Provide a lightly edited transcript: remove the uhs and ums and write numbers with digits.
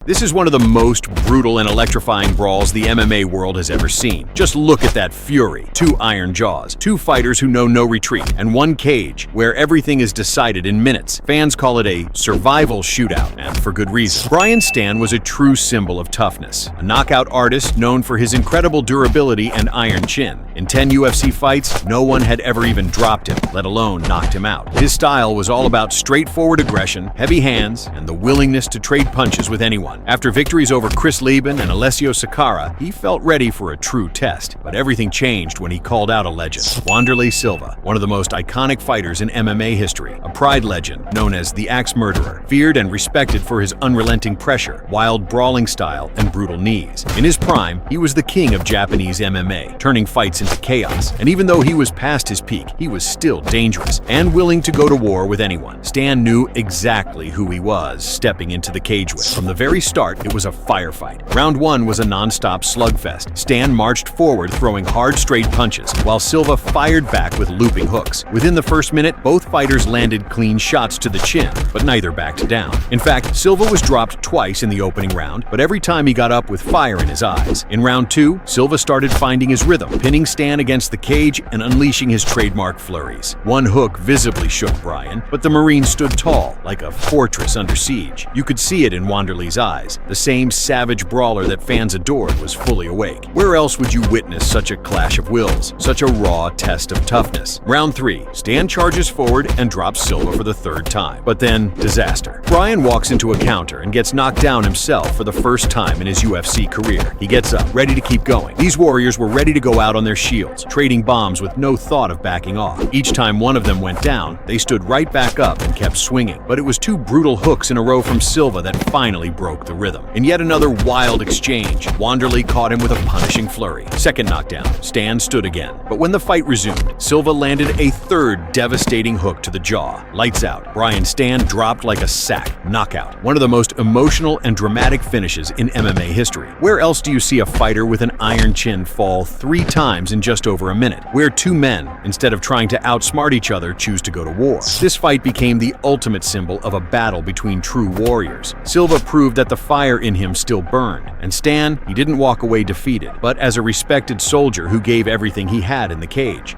This is one of the most brutal and electrifying brawls the MMA world has ever seen. Just look at that fury. Two iron jaws, two fighters who know no retreat, and one cage where everything is decided in minutes. Fans call it a survival shootout, and for good reason. Brian Stann was a true symbol of toughness, a knockout artist known for his incredible durability and iron chin. In 10 UFC fights, no one had ever even dropped him, let alone knocked him out. His style was all about straightforward aggression, heavy hands, and the willingness to trade punches with anyone. After victories over Chris Leben and Alessio Sakara, he felt ready for a true test. But everything changed when he called out a legend, Wanderlei Silva, one of the most iconic fighters in MMA history, a pride legend known as the Axe Murderer, feared and respected for his unrelenting pressure, wild brawling style, and brutal knees. In his prime, he was the king of Japanese MMA, turning fights into chaos. And even though he was past his peak, he was still dangerous and willing to go to war with anyone. Stann knew exactly who he was stepping into the cage with. From the very start, it was a firefight. Round one was a non-stop slugfest. Stann marched forward, throwing hard, straight punches, while Silva fired back with looping hooks. Within the first minute, both fighters landed clean shots to the chin, but neither backed down. In fact, Silva was dropped twice in the opening round, but every time he got up with fire in his eyes. In round two, Silva started finding his rhythm, pinning Stann against the cage and unleashing his trademark flurries. One hook visibly shook Brian, but the Marine stood tall, like a fortress under siege. You could see it in Wanderlei's eyes. The same savage brawler that fans adored was fully awake. Where else would you witness such a clash of wills, such a raw test of toughness? Round three, Stann charges forward and drops Silva for the third time. But then, disaster. Brian walks into a counter and gets knocked down himself for the first time in his UFC career. He gets up, ready to keep going. These warriors were ready to go out on their shields, trading bombs with no thought of backing off. Each time one of them went down, they stood right back up and kept swinging. But it was two brutal hooks in a row from Silva that finally broke the rhythm. In yet another wild exchange, Wanderlei caught him with a punishing flurry. Second knockdown, Stann stood again. But when the fight resumed, Silva landed a third devastating hook to the jaw. Lights out. Brian Stann dropped like a sack. Knockout. One of the most emotional and dramatic finishes in MMA history. Where else do you see a fighter with an iron chin fall 3 times in just over a minute? Where two men, instead of trying to outsmart each other, choose to go to war. This fight became the ultimate symbol of a battle between true warriors. Silva proved that the fire in him still burned, and Stann, he didn't walk away defeated, but as a respected soldier who gave everything he had in the cage.